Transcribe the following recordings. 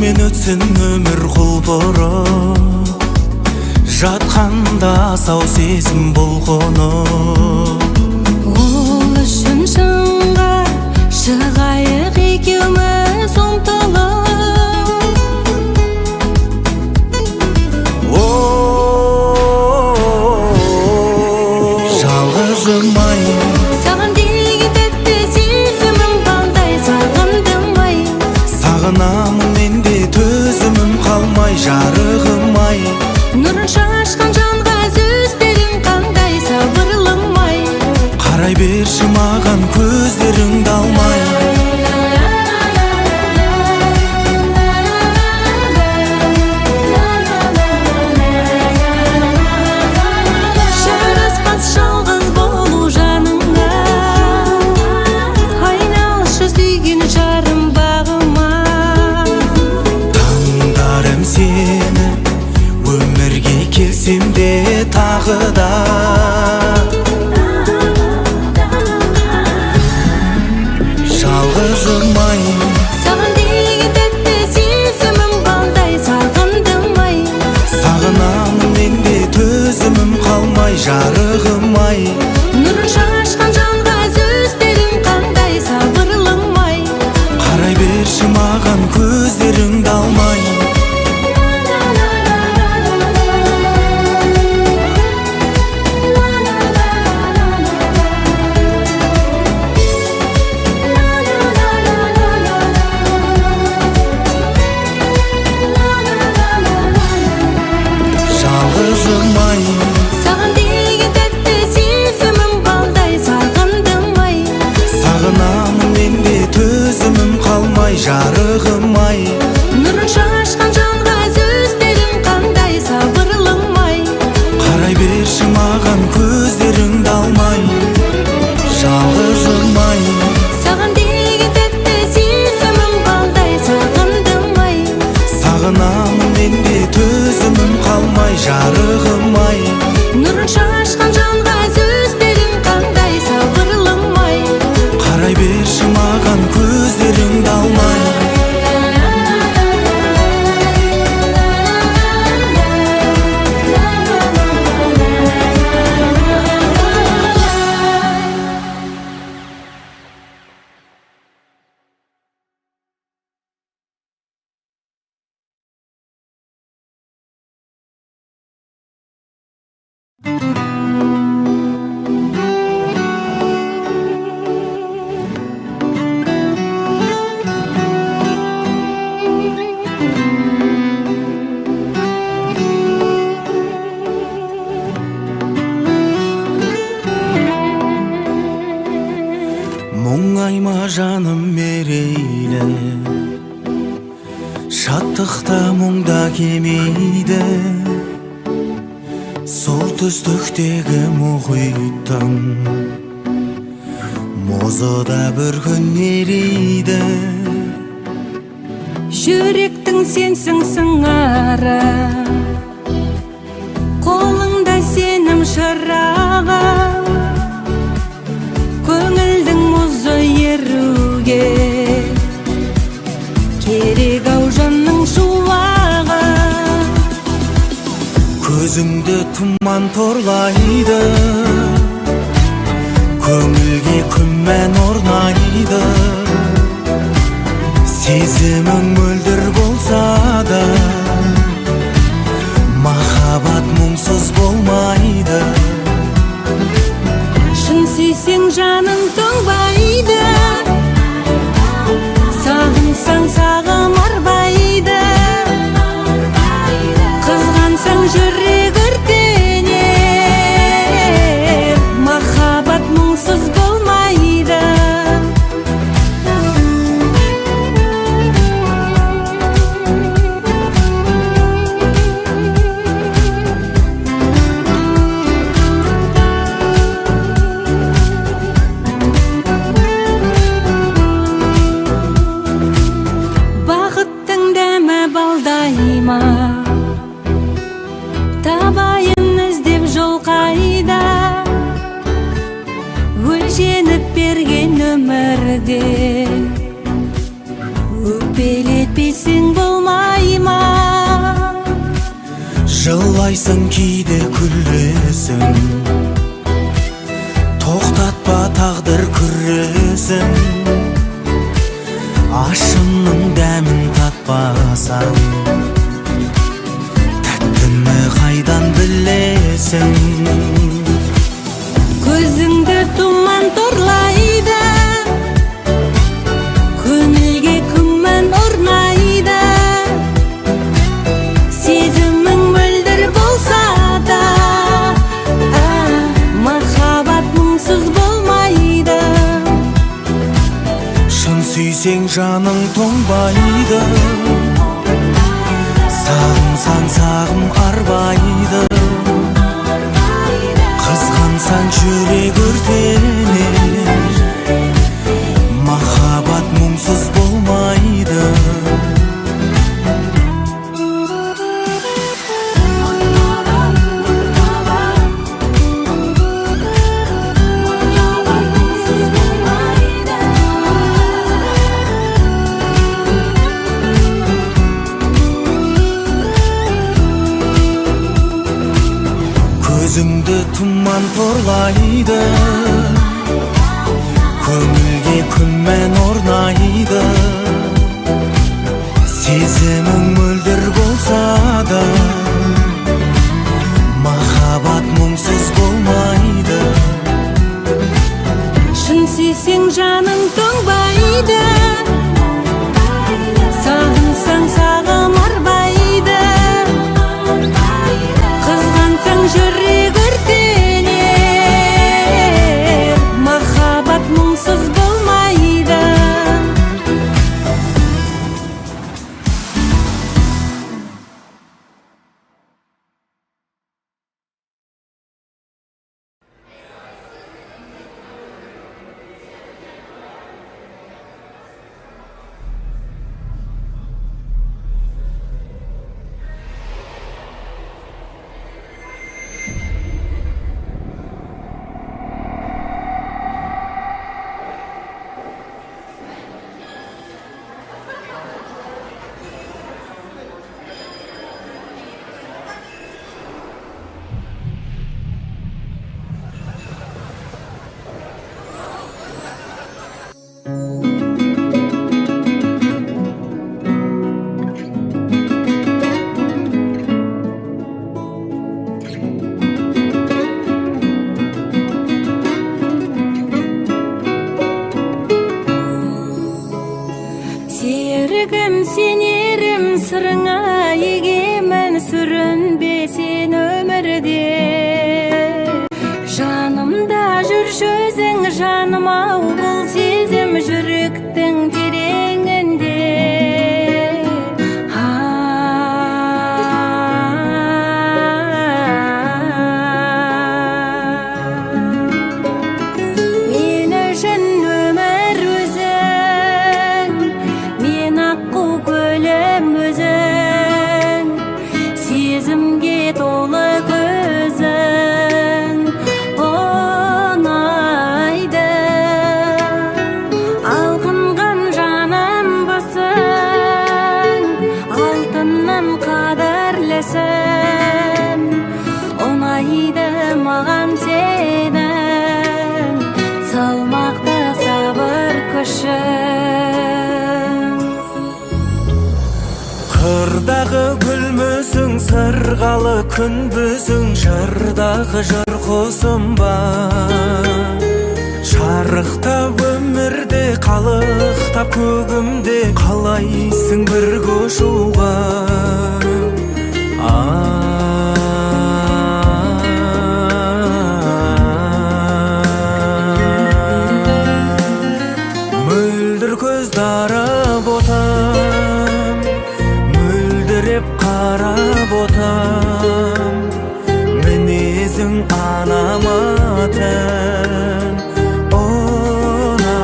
Менен өтсін өмір құлпырып, жатқанда сау сезім бұлқынып. Ол үшін шыңға шығайық екеуміз ұмтылып. Жалғызым ай, Саған деген тәтті сезімім балдай сағындым ай. сағынамын мен де төзімім қалмай, жарығым ай. Нұрын шашқан жанға сөздерің қандай сабырлым ай. Қарай берші маған көздеріңді алмай. Жараспас жалғыз болу жаныңа, айналшы сүйген жарым бағыма. Таңдарым сені, өмірге келсем де тағы да. Жалғызым ай, Саған деген тәтті сезімім балдай сағындым ай. сағынамын мен де төзімім қалмай, жарығым ай. Нұрын шашқан жанға сөздерің қандай сабырлым ай. Қарай берші маған көздеріңді алмай. Жалғызым ай, Саған деген тәтті сезімім балдай сағындым ай. сағынамын мен де төзімім қалмай, жарығым ай. Нұрын шашқан жанға сөздерің қандай сабырлым ай. Қарай берші маған көздеріңді алмай. Жалғызым ай, Саған деген тәтті сезімім балдай сағындым ай. сағынамын мен де төзімім қалмай, жарығым ай. Нұрын шашқан жанға сөздерің қандай сабырлым ай. Қарай берші маған көздеріңді алмай. Мұңайма жаным мерейлі, шаттықта мұңда кемейді. Сол түстіктегі мұхиттың мұзыда бір күн ериді. Жүректің сенсің сыңары, қолыңда сенім шырағы. Көңілдің мұзы еруге керек ау жанның шуағы. Көзіңді тұман торлайды, көңілге күмән орнайды. Сезімің мөлдір болса да, махаббат мұңсыз болмайды. Шын сүйсең жаның тоңбайды, сағынсаң сағым арбайды. Қызғансаң жүрек өртенер, махаббат мұңсыз болмайды. Жылайсың кейде күлесің, тоқтатпа тағдыр күресің. Ашынның дәмін татпасаң, тәттіні қайдан білесің? Көзіңді тұман торлайды, көңілге күмән орнайды. Сезімің мөлдір болса да, махаббат мұңсыз болмайды. Шын сүйсең жаның тоңбайды, сағынсаң сағым арбайды. Қызғансаң жүрек өртенер, махаббат мұңсыз болмайды. Көзіңді тұман торлайды, көңілге күмән орнайды. Сезімің мөлдір болса да, махаббат мұңсыз болмайды. Шын сүйсең жаның тоңбайды, сағынсаң сағым арбайды. Қызғансаң жүрек өртенер, махаббат мұңсыз болмайды. Серігім сенерім сырыңа, егемін сүрінбе сен өмірде. Жанымда жүрші өзің жаным-ау, бұл сезім жүректің тереңінде. Мен үшін өмір өзің, мен аққу көлім өзің, сезімге толы көзің ұнайды. Алқынған жаным бұсың, алтыннан қадірлісің. Ұнайды маған сенің салмақты сабыр күшің. Қырдағы гүлмісің, сырғалы күнбісің, жырдағы жыр құсым бар. Шарықтап өмірде, қалықтап көгімде, қалайсың бірге ұшуға. Мөлдір көз дарып отам, мөлдіреп қарап отам. Мінезің анаматын ұнайды.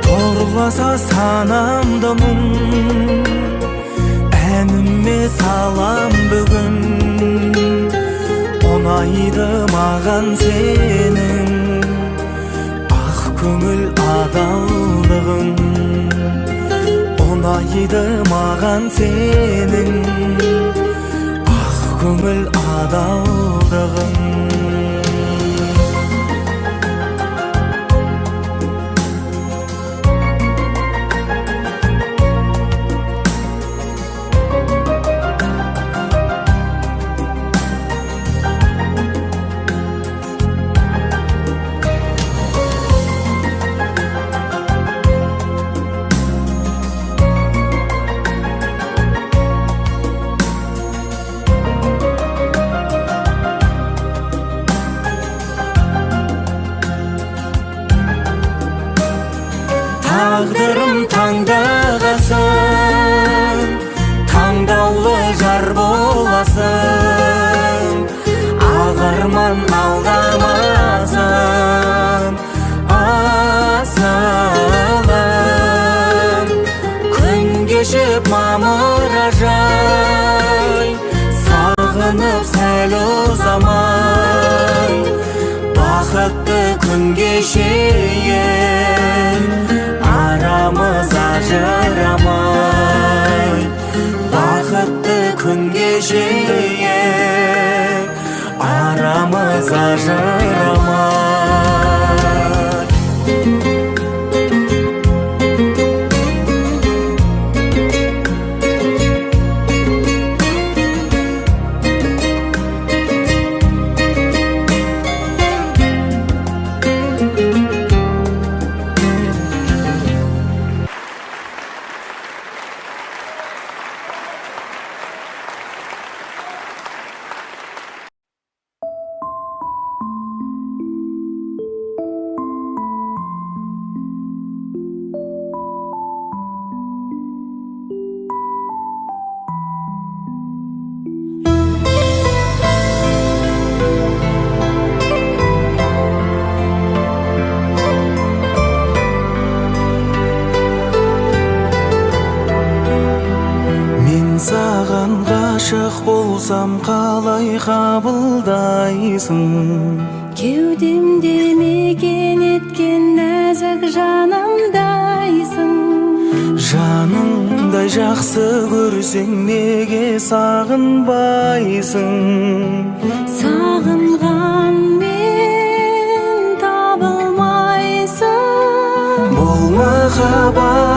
Торласа санамды мұң, әніме салам бүгін. Ұнайды маған сенің ақ көңіл адалдығың. ұнайды маған сенің ақ көңіл адалдығың. Тағдырым таңдағасын, таңдаулы жар боласын, ағарман алдамасын, асылым. Күн кешіп мамыражай, сағынып сәл ұзамай, бақытты күн кешейін, арамыз ажырамай. Бақытты күн кешейін, арамыз ажырамай. Саған ғашық болсам қалай қабылдайсың? Кеудемде мекен еткен нәзік жанымдайсың. Жаныңдай жақсы көрсең неге сағынбайсың? Сағынған мен табылмайсың. Бұл махаббат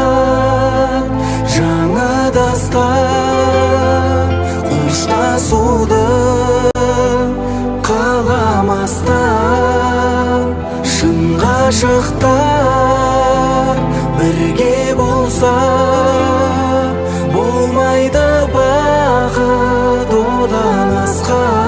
жаңа дастан, қоштасуды қаламастан. Шын ғашықтар бірге болса, болмайды бақыт одан асқан.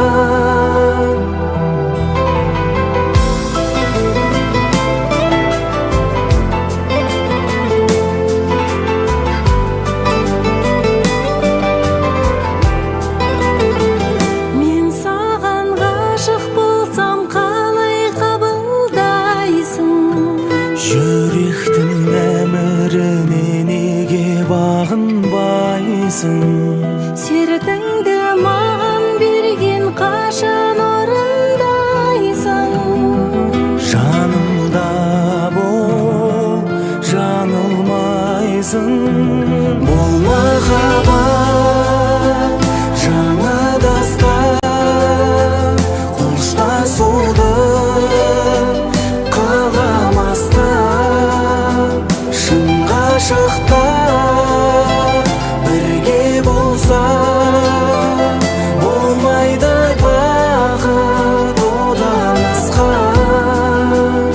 Жүректің әміріне неге бағынбайсың? Сертіңді маған берген қашан орындайсың? Жанымда бол, жаңылмайсың. Бұл махаббат жаңа дастан, қоштасуды ғашықтар бірге болса, болмайды бақыт одан асқан.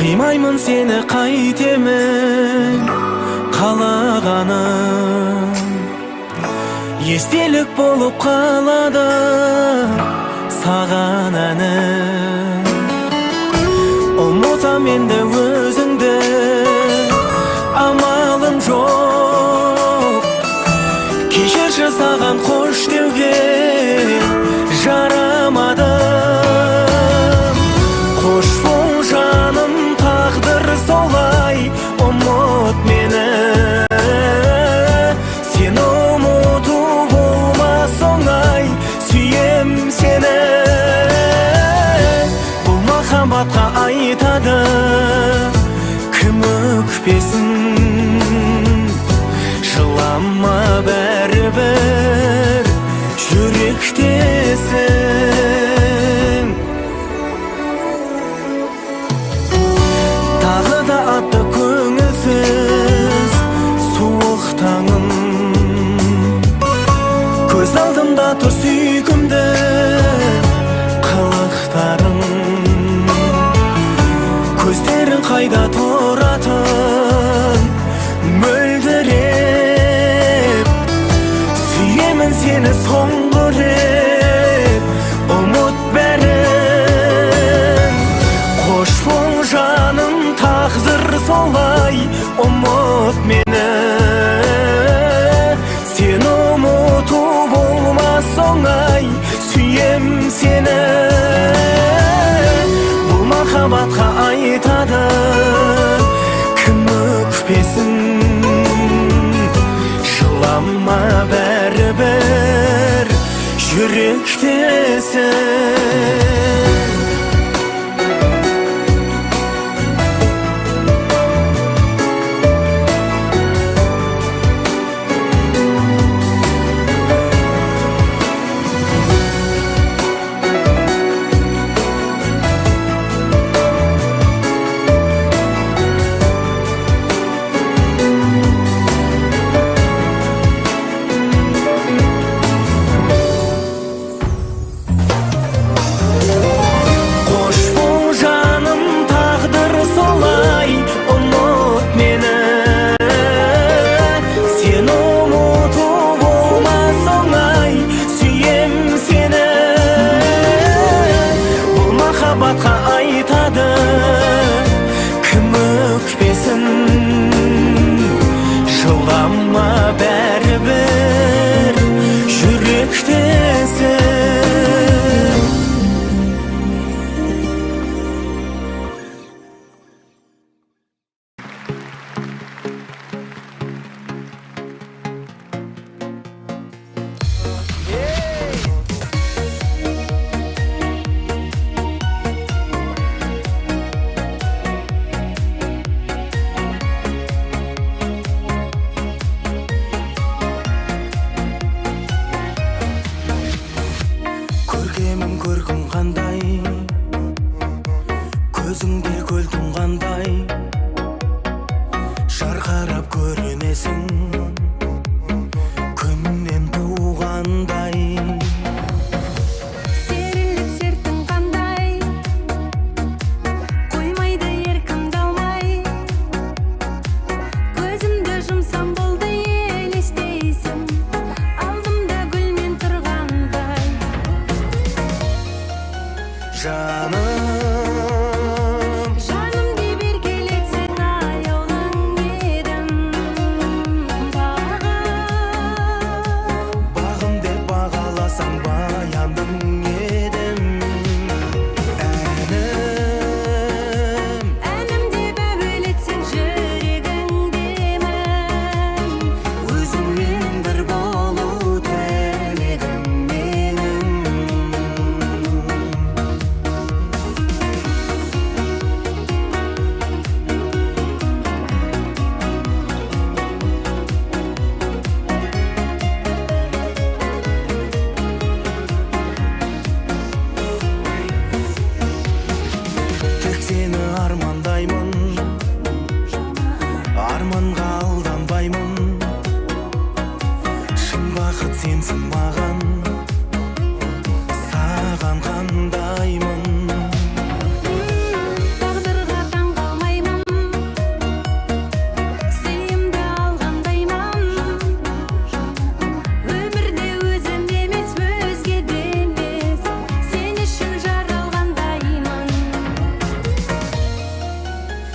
Қимаймын сені қайтемін қалағаным, естелік болып қалады саған әнім. Ұмытам енді өзіңді, амалым жоқ. Кешірші саған қош деуге жарамадым. Қош бол жаным, тағдыр солай, ұмыт мені. Сен ұмыту болмас оңай, сүйем сені. Бұл махаббатқа айтады кім өкпесін. Жылама бәрібір жүректесің. Тағы да атты көңілсіз суық таңым, көз алдымда тұр сүйкімді қылықтарың. Көздерің қайда тұратын мөлдіреп, сүйемін сені соңғы рет, ұмыт бәрін. Қош бол жаным, тағдыр солай, ұмыт мені. Сен ұмыту болмас оңай, сүйем сені. Бұл махаббатқа айтады кім өкпесін. Жылама бәрібір жүректесің.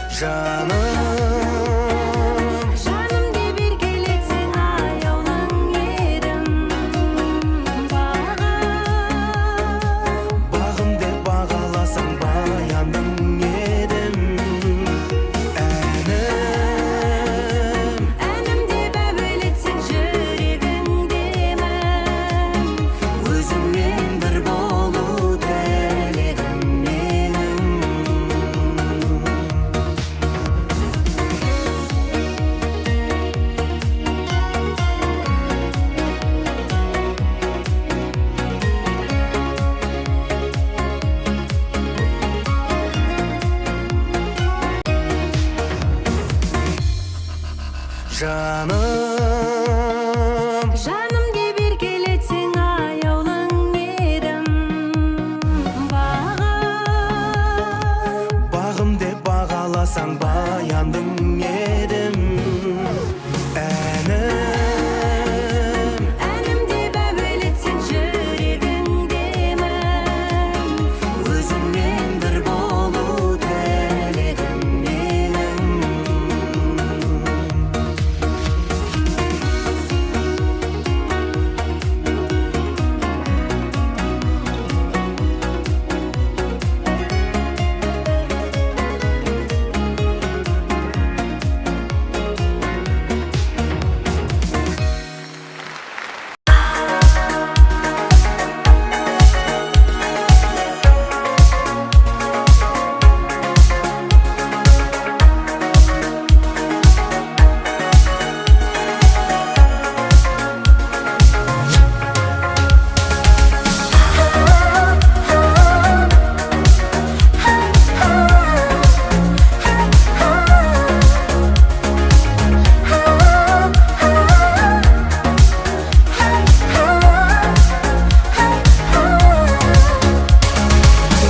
Жаным деп еркелетсең аяулың едім бағым деп бағаласаң баяндың едім әнім деп әуелетсең жүрегіңдемін өзіңмен бір болу тілегім менің Жаным деп еркелетсең аяулың едім бағым деп бағаласаң баяндың едім әнім деп әуелетсең жүрегіңдемін өзіңмен бір болу тілегім менің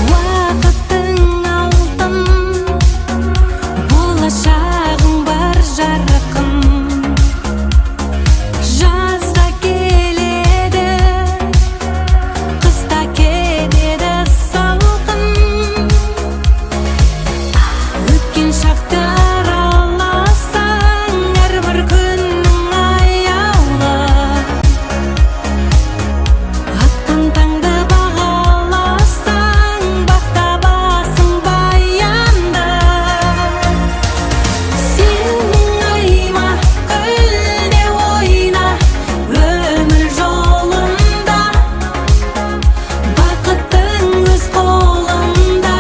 Уақыттың алтын болашағың бар жарқын жазда келеді қыста кетеді салқын өткен шақты араласаң әрбір күнің аяулы атқан таңды бағаласаң бақта басың баянды сенің айма гүлде ойна өмір жолында бақыттың өз қолында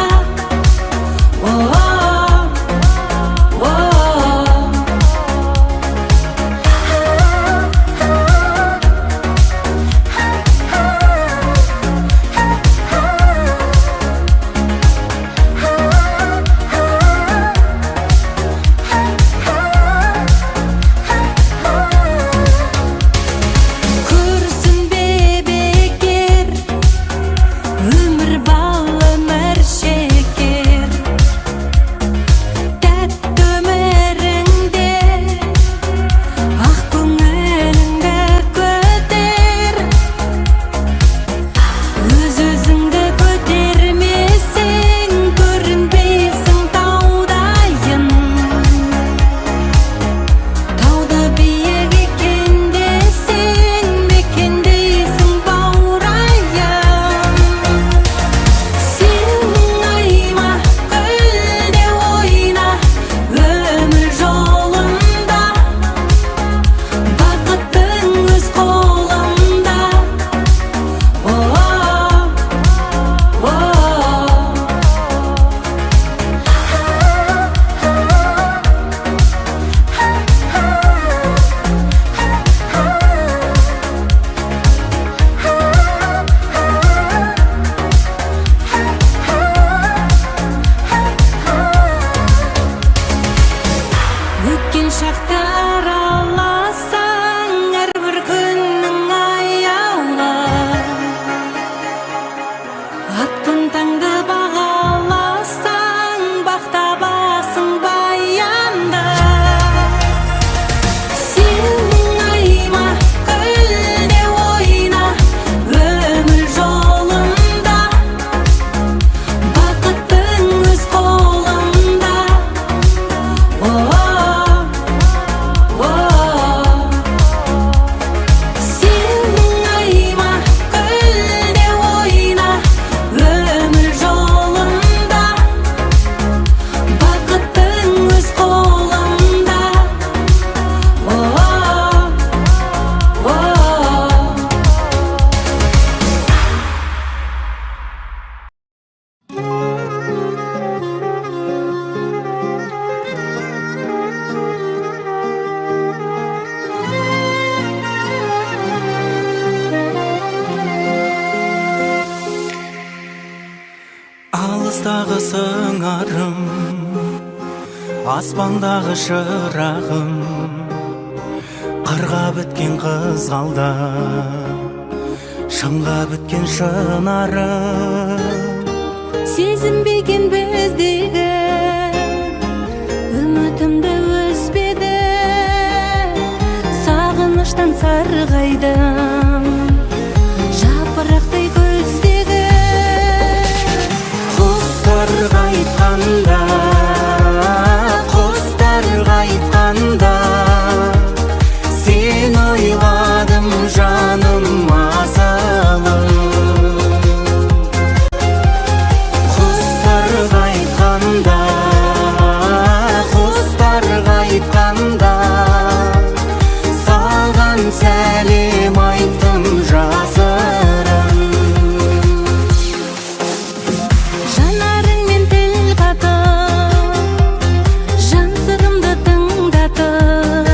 алыстағы сыңарым, аспандағы шырағым, қырға біткен қызғалда, шыңға біткен шынарым. Сезінбеген біздегі үмітімді үзбеді, сағыныштан сарғайдым жапырақтай көздегі. Құстарға айтқанда, құстарға айтқанда, сен ойладым жаным асылым. Құстарға айтқанда, құстарға айтқанда, саған сәлем айттым жасырын. Жанарыңмен тіл қатып, жан сырымды тыңдатып,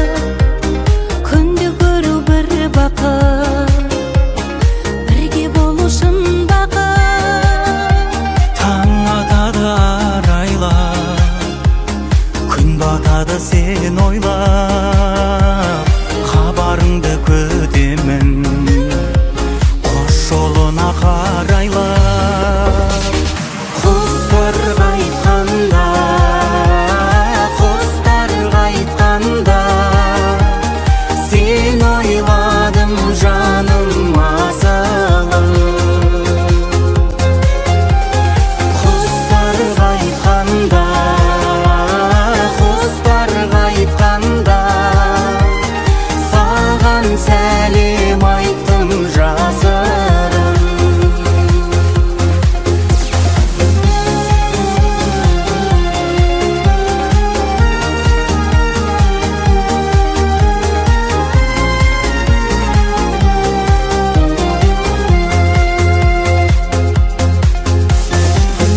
күнде көру бір бақыт, бірге болу шын бақыт. Таң атады арайлап, күн батады сен ойлап, хабарыңды күтемін қош жолына қарайлап. Құстарға айтқанда, құстарға айтқанда, сен ойладым жаным асылым. Құстарға айтқанда, құстарға айтқанда, саған сәлем айттым жасырын.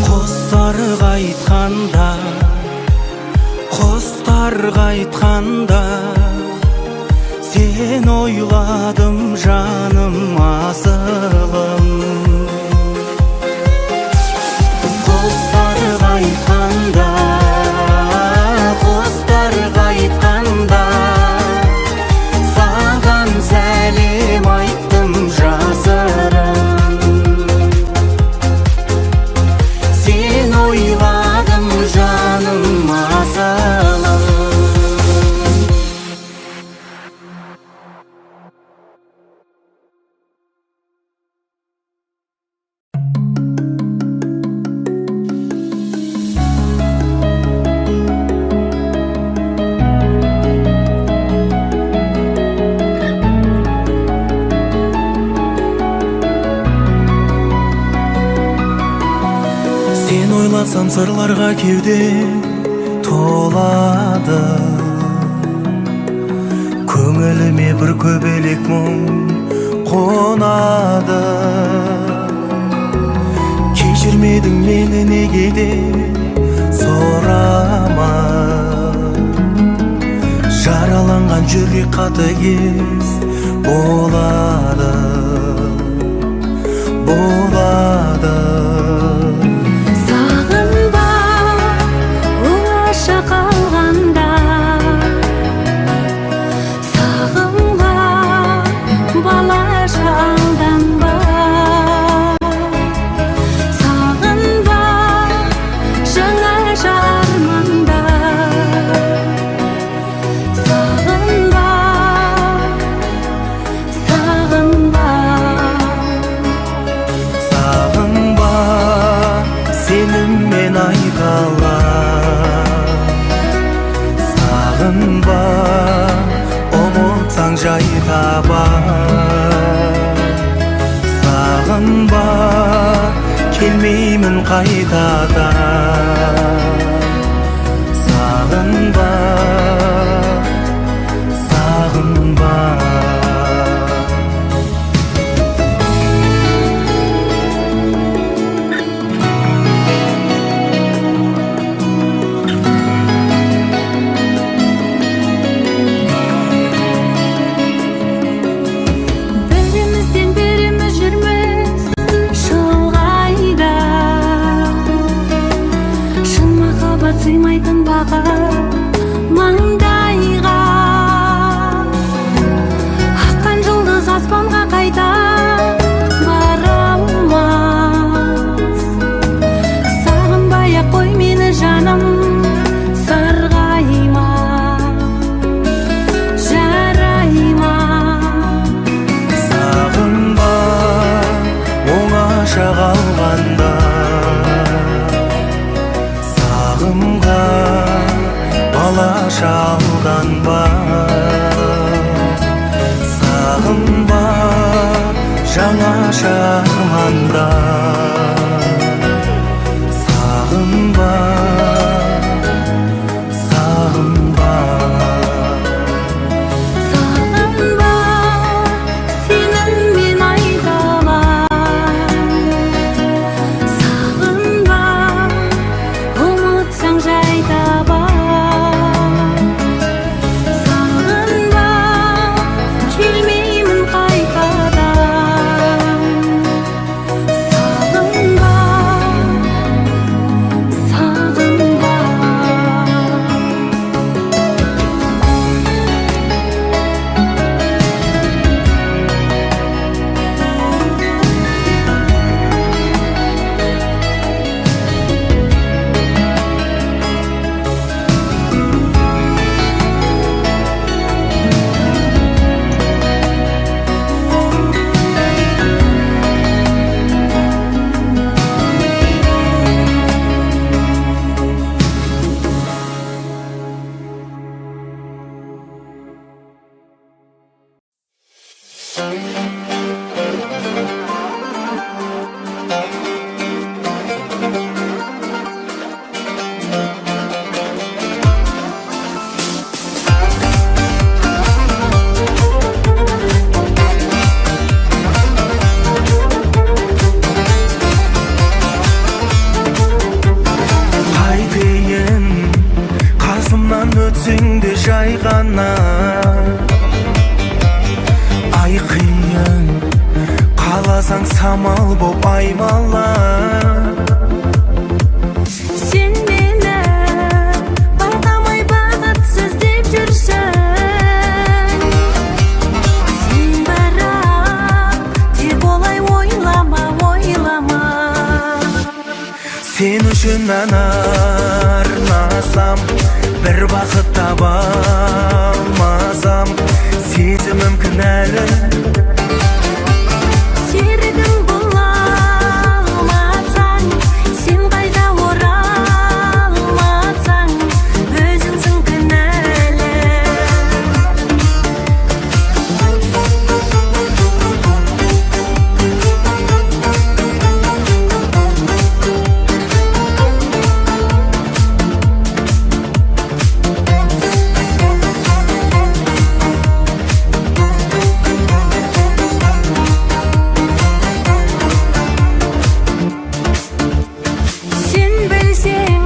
Құстарға айтқанда, құстарға айтқанда, сен ойладым жаным асылым. Құстарға айтқанда, құстарға айтқанда, саған сәлем айттым жасырын. Сен ойладым жаным асылым. Сен ойласам сырларға кеуде толады, көңіліме бір көбелек мұң қонады. Кешірмедің мені неге де сұрама, жараланған жүрек қатыгез болады, болады. Сағынба оңаша қалғанда, сағынба балаша алданба, сағынба жаңаша арманда, сағынба, сағынба. Сағынба, сеніммен айталам. Сағынба, ұмытсаң жай табар. Сағынба, келмеймін қайтадан. Сағынба, сағынба. Бірімізден біріміз жүрміз шалғайда, саған бағып маңдайға, аққан жұлдыз аспанға қайта бара алмас. Сағынбай-ақ қой мені жаным, сарғайма, жарайма. Сағынба оңаша қалғанда, сағымға балаша алданба. Сағынба жаңаша арманда, сағынба, сағынба. Сағынба, сенің мен айдалам. Сағынба, ұмытсаң жай табам. Сағынба, келмеймін қайтадан. Сағынба, сағынба. Қайтейін қасымнан өтсең де жай ғана. Ай қиын қаласаң самал боп аймала. Сен мені байқамай бақытсыз деп жүрсің. Сен бірақ тек олай ойлама, ойлама. Сен үшін ән арнасам, бір бақыт таба алмасам, сезімім кінәлі. Серігім бола алмасаң, сен қайта оралмасаң, өзіңсің кінәлі. Сен білсең,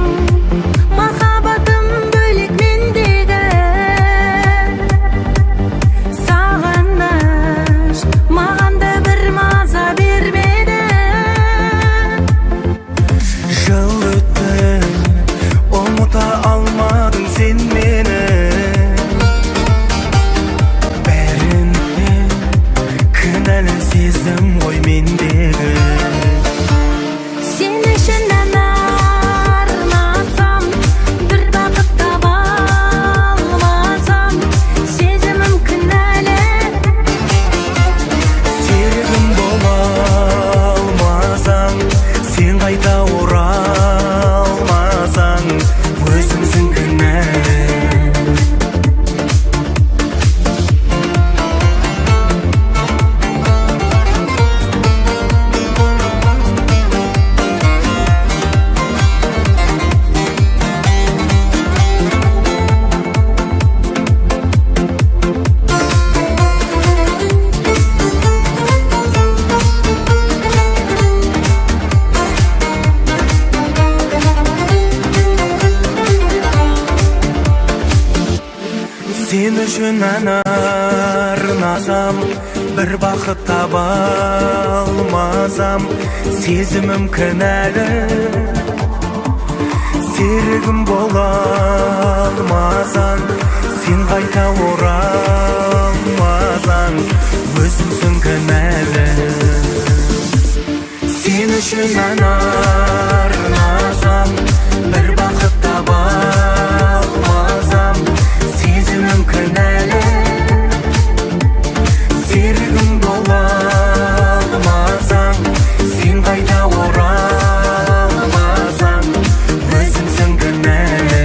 махаббатым бөлек мендегі. Сағыныш маған да бір маза бермеді. Жыл өтті, ұмыта алмадың сен мені. Бәріне кінәлі сездім ғой мендегі. Сен үшін ән арнасам, бір бақыт таба алмасам, сезімім кінәлі. Серігім бола алмасаң, сен қайта оралмасаң, өзіңсің кінәлі. Сен үшін ән арнасам, бір бақыт таба алмасам, сезімім кінәлі. серігім бола алмасаң, сен қайта оралмасаң, өзіңсің кінәлі. Сен үшін мен арнасам, бір бақыт таба алмасам, сезімім кінәлі. Серігім бола алмасаң, сен қайта оралмасаң, өзіңсің кінәлі.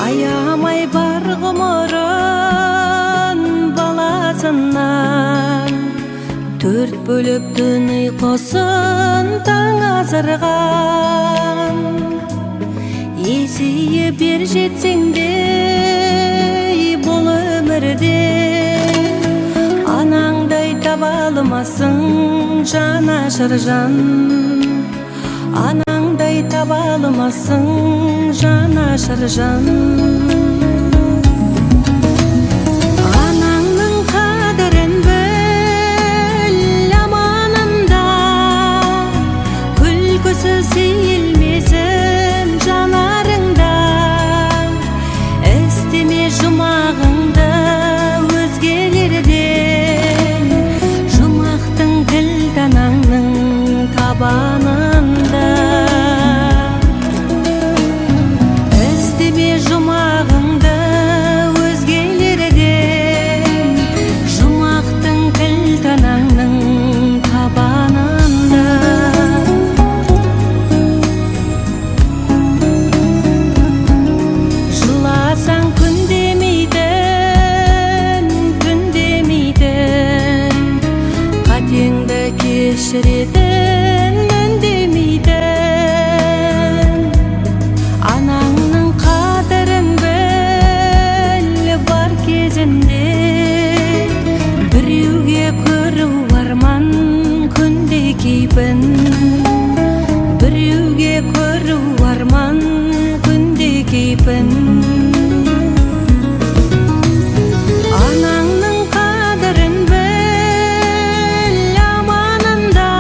Аямай бар ғұмырын баласынан, төрт бөліп түн ұйқысын таң азырған. Есейе бер жетсең де бұл өмірде, анаңдай таба алмасың жанашыр жан. Анаңдай таба алмасың жанашыр жан. Анаңның қадірін біл аманында, күлкісі сейілмесін жанарыңда. Істеме жұмағыңды өзгелерден, жұмақтың кілт анаңның табанында. Істеме жұмағыңды өзгелерден, жұмақтың кілт анаңның табанында. Жыласаң күндемейтін, күндемейтін, қатеңді кешіретін үндемейтін. Анаңның қадірін біл бар кезінде, біреуге көру арман күнде кейпін. Біреуге көру арман күнде кейпін. Анаңның қадірін біл аманында,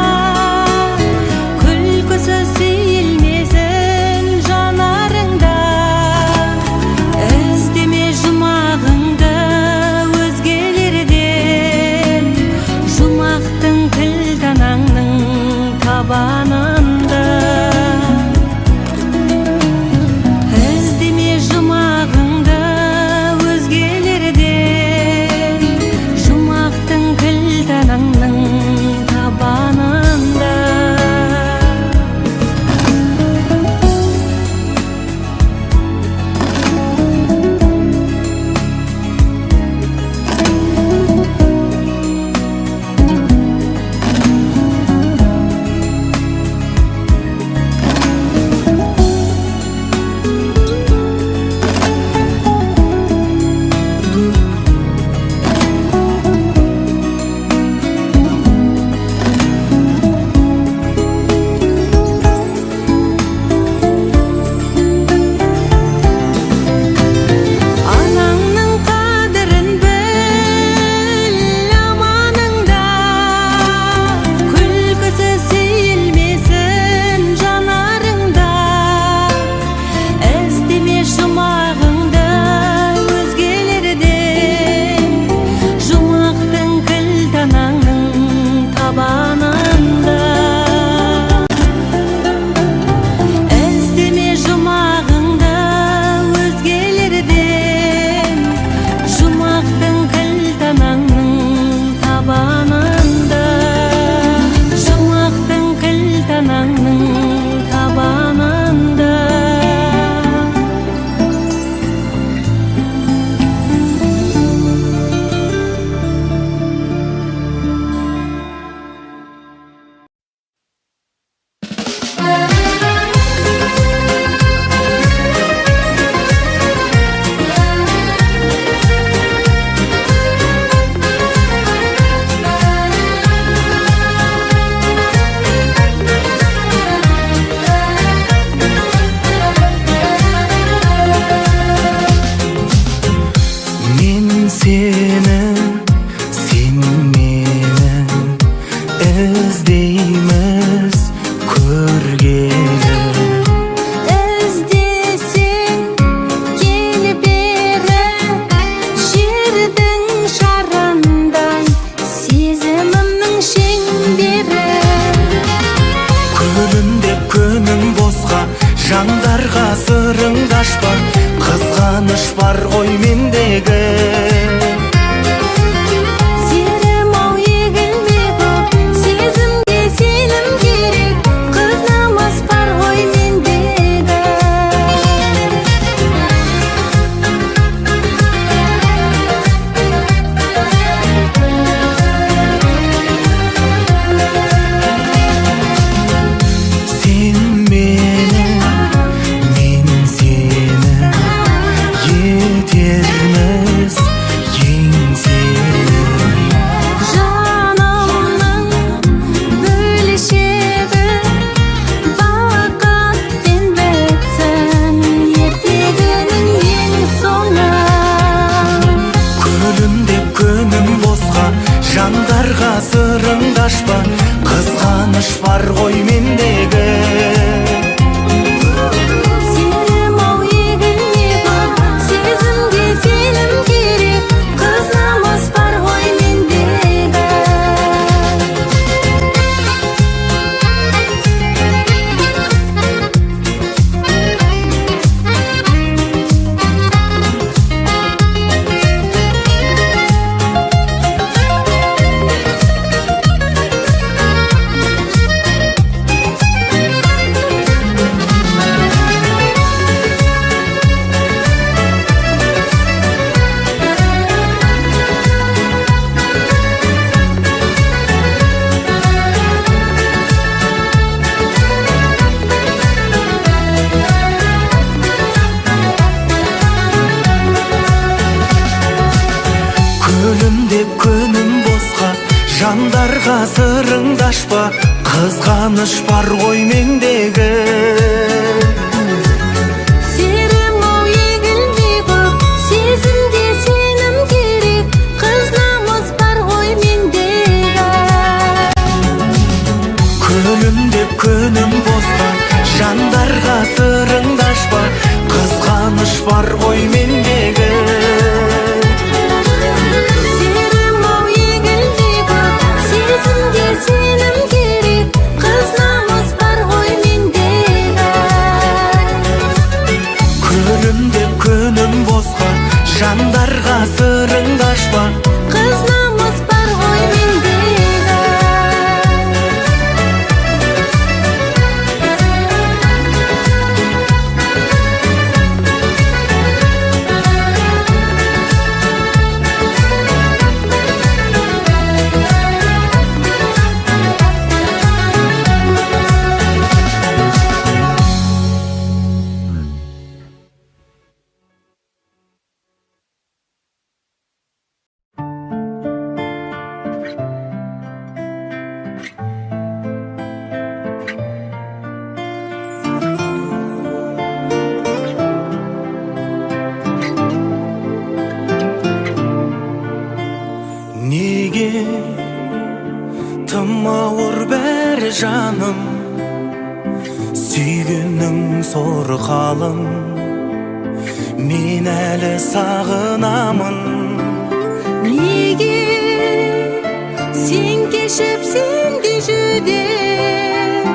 іздейміз көргелі. Іздесең келіп бері, жердің шарындай сезімімнің шеңбері. Күлімдеп күнің босқа, жандарға сырыңды ашпа, қызғаныш бар ғой мендегі. Серім-ау егілме көп, сезімге сенім керек, қыз намыс бар ғой мендегі. Сен мені, мен сені, етерміз еңселі. Жанымның бөлшегі, бақыт пен бітсін ертегінің ең соңы. Күлімдеп күнің босқа, жандарға сырыңды ашпа, қызғаныш бар ғой мендегі. Серім-ау егілме көп, сезімге сенім керек, қыз намыс бар ғой мендегі. Күлімдеп күнің босқа, жандарға сырыңды ашпа, қызғаныш бар ғой мендегі. Серім-ау егілме көп, сезімге сенім керек, қыз намыс бар ғой мендегі. Күлімдеп күнің босқа, жандарға сырыңды ашпа, қызғаныш бар ғой мендегі. Серім-ау егілме көп, сезімге сенім керек, қыз намыс бар ғой мендегі. Күлімдеп күнің босқа, жандарға сырыңды ашпа, Қыз намыс бар ғой мендегі. Неге тым ауыр бәрі жаным, сүйгеннің соры қалың, мен әлі сағынамын. Неге сен кешіп сен де жүдеп,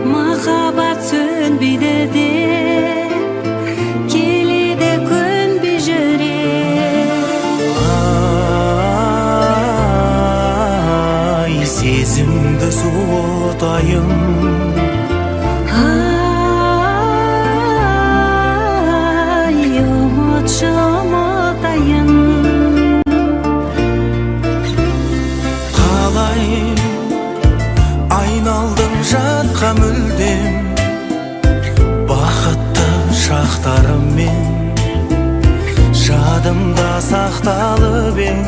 махаббат сөнбейді деп, келеді көнбей жүрек. Ай, сезімді суытайын, Ай, ұмытшы ұмытайын. қалай айналдың жатқа мүлдем, бақытты шақтарыммен жадымда сақталып ең.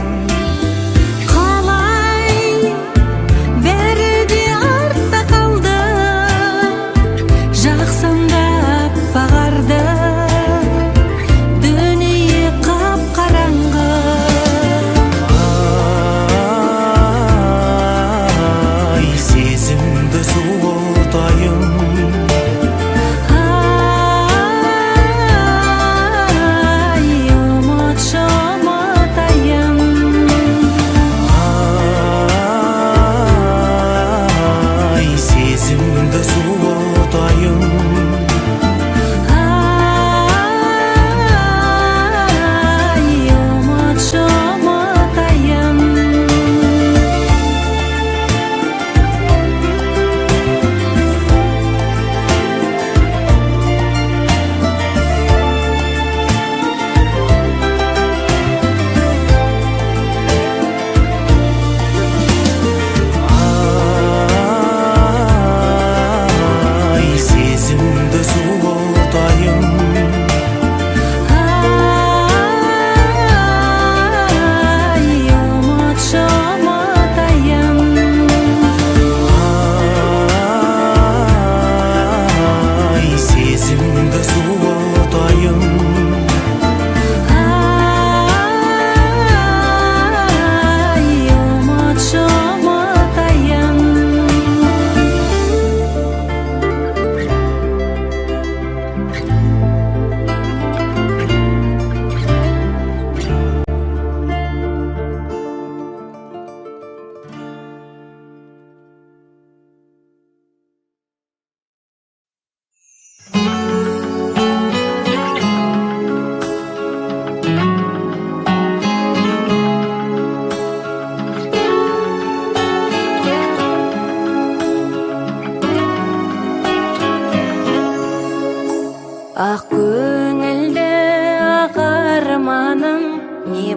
Қалай бәрі де артта қалды, жақсымда бағарды, дүние қап-қараңғы. Ай,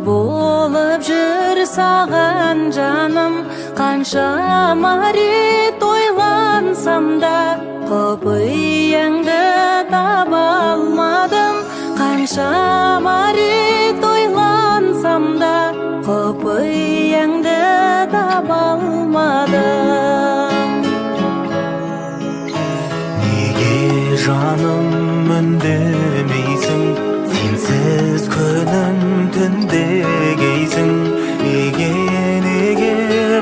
болып жүр саған жаным, қанша марет ойлансам да құпияңды таба алмадым. Қанша марет ойлансам да құпияңды таба алмадым. Неге жаным үндемейсің, сенсіз күнім түндегейсің? Неге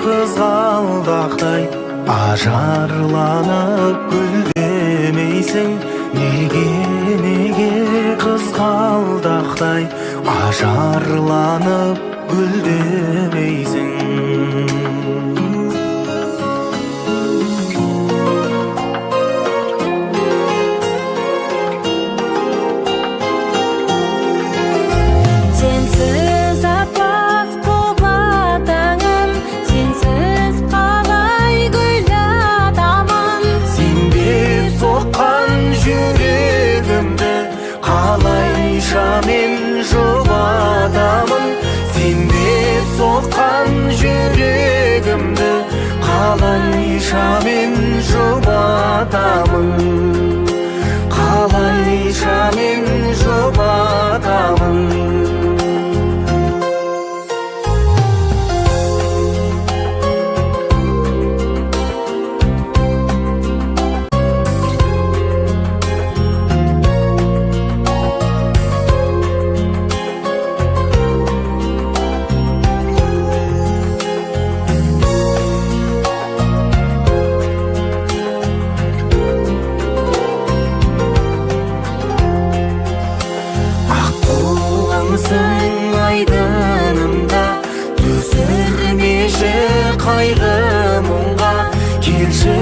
қызғалдақтай ажарланып гүлдемейсің? Неге қызғалдақтай ажарланып гүлдемейсің? Сенсіз аппақ қобатаңым, сенсіз қалай гүл атамын. Сенбеп соққан жүрегімді қалайша мен жұбатамын. Сенбеп соққан жүрегімді қалайша мен жұбатамын. Қалайша мен жұбатамын. Айдынымда түсірмеші қайғы мұңға. Келші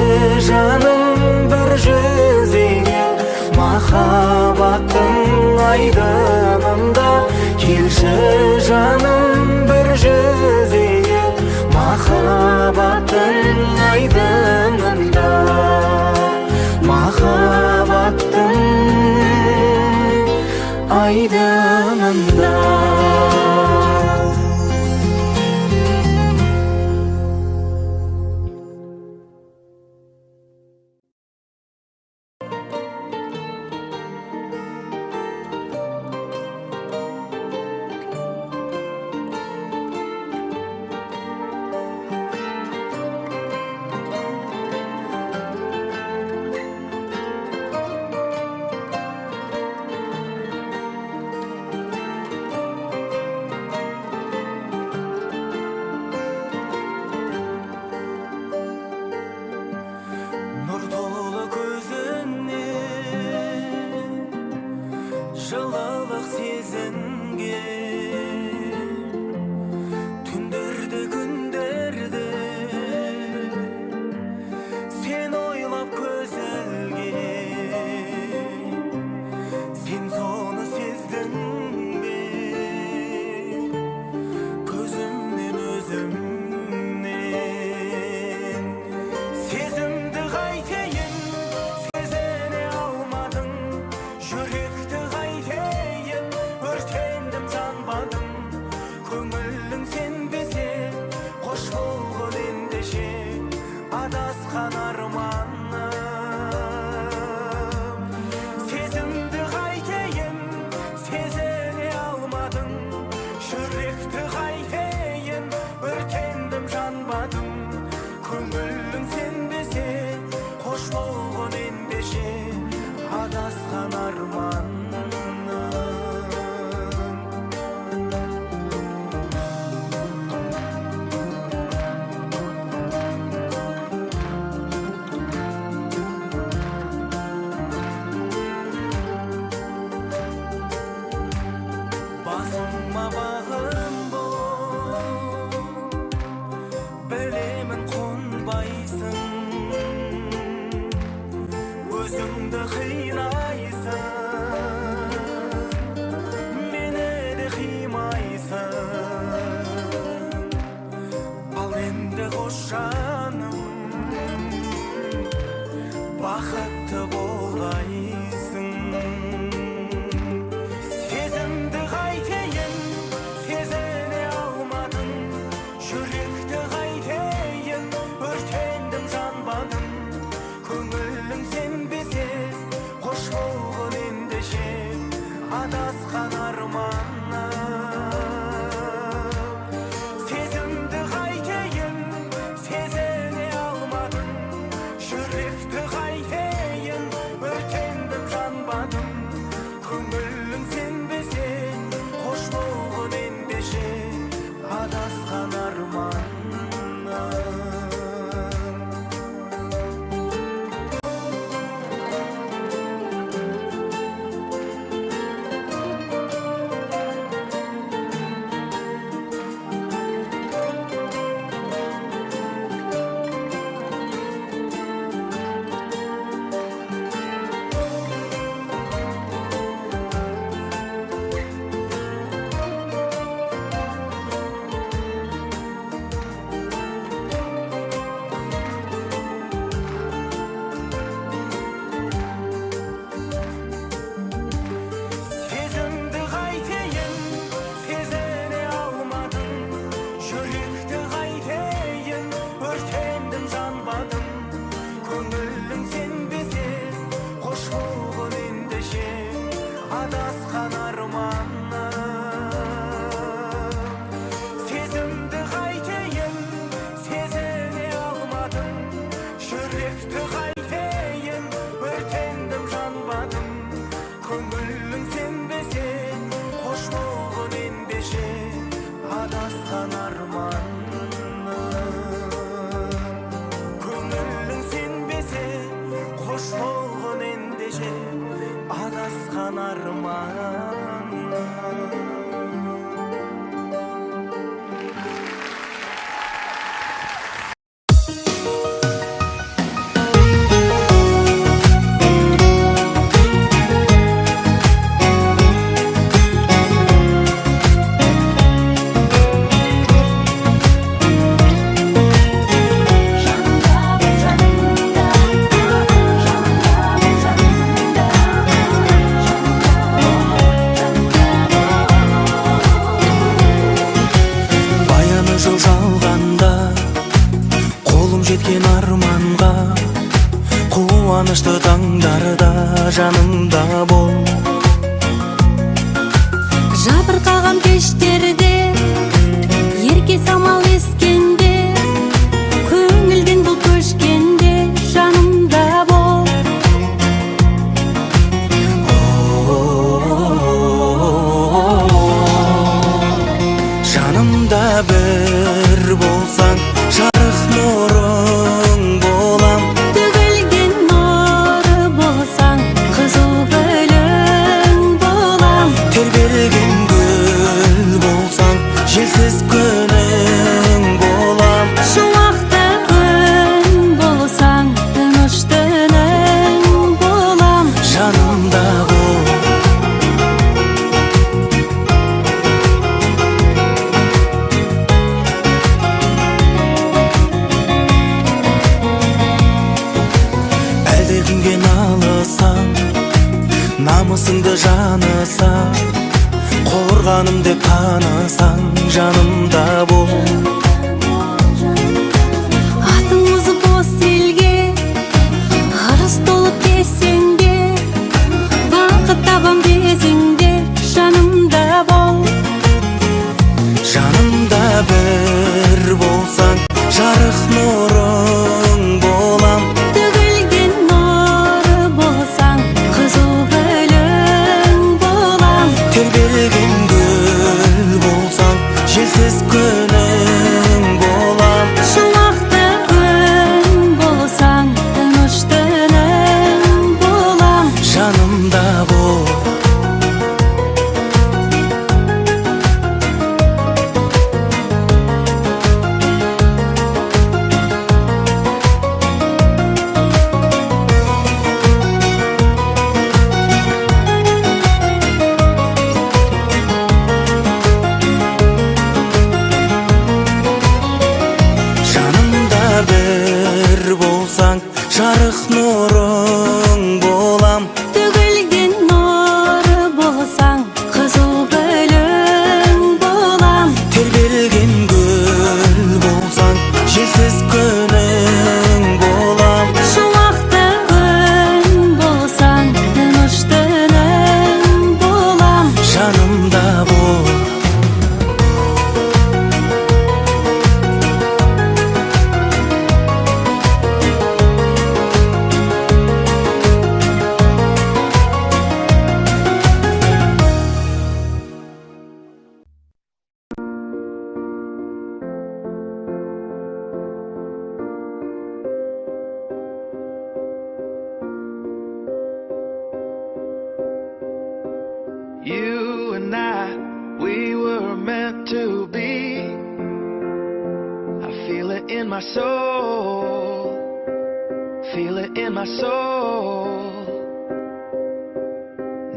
жаным бір жүзіңе махаббаттың айдынында. Келші жаным бір жүзіңе махаббаттың айдынында. Махаббаттың айдынында. Жылылық сезінген түндерді күндерді сен ойлап көз ілген. Сен соны сездің бе көзімнен өзімнен? Сезімді қайтейін, сезіне алмадым. Жүректі қайтейін, өртендім, жанбадым. Көңілің сенбесе, қош болғын ендеше адасқан арманым. Сезімді қайтейін, сезіне алмадым. Жүректі қайтейін, өртендім, жанбадым. Көңілің сенбесе, қош болғын ендеше адасқан арманым. Басыма бағым бол, білемін қонбайсың. Өзіңді қинайсың, мені де қимайсың. Ал енді қош жаным, бақытты болайсың. Сезімді қайтейін, сезімді Жол жалғанда қолым жеткен арманға, қуанышты таңдарда жанымда бол. Жабырқаған кештерде ерке самал ескенде, көңілден бұл көшкенде жанымда бол. Жанымда бір болсаң, жарық нұрың болам. Төгілген нұры болсаң, қызыл гүлің болам. Тербелген гүл болсаң, желсіз күнің болам. Шуақты күн болсаң, тыныш түнің болам. Жанымда бол. Әлдекімге налысаң, намысыңды жаныса, қорғаным деп танысаң, жанымда бол. Атың озып бос елге, ырыс толып кесеңде, бақыт табам десеңде, жанымда бол. Жанымда бір болсаң, жарық нұрың болам. Төгілген нұры болсаң, қызыл гүлің болам. Тербелген гүл болсаң, желсіз күнің болам. Шуақты күн болсаң, тыныш түнің болам. Жанымда бол. Жанымда бір болсаң, жарық нұрың болам. Төгілген нұры болсаң, қызыл гүлің болам. Тербелген гүл болсаң, желсіз күнің болам. Шуақты күн болсаң, тыныш түнің болам. Жанымда бол. You and I, we were meant to be. I feel it in my soul, feel it in my soul.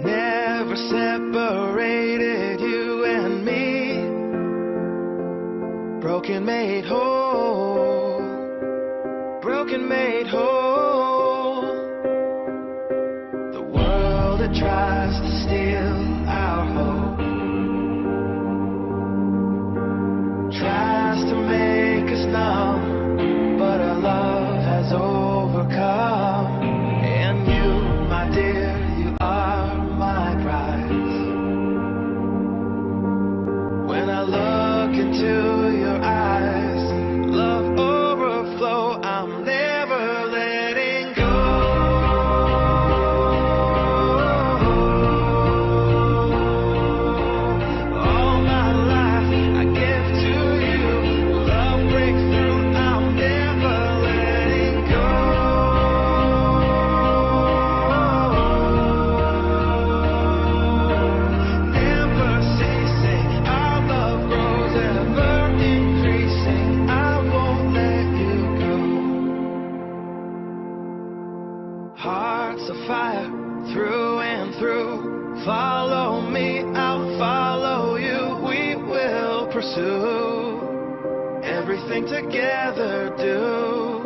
Never separated, you and me. Broken made whole, broken made whole. The world that tries to steal our hope tries to make us numb, but our love has overcome. And you, my dear, you are my prize. When I look into your eyes, love overflow, I'm never letting house of fire through and through. Follow me, I'll follow you. We will pursue everything together, do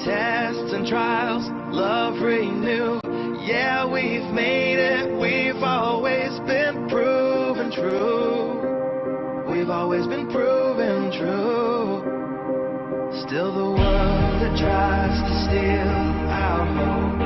tests and trials, love renew. Yeah, we've made it, we've always been proven true. We've always been proven true. Still the world that tries to steal our hope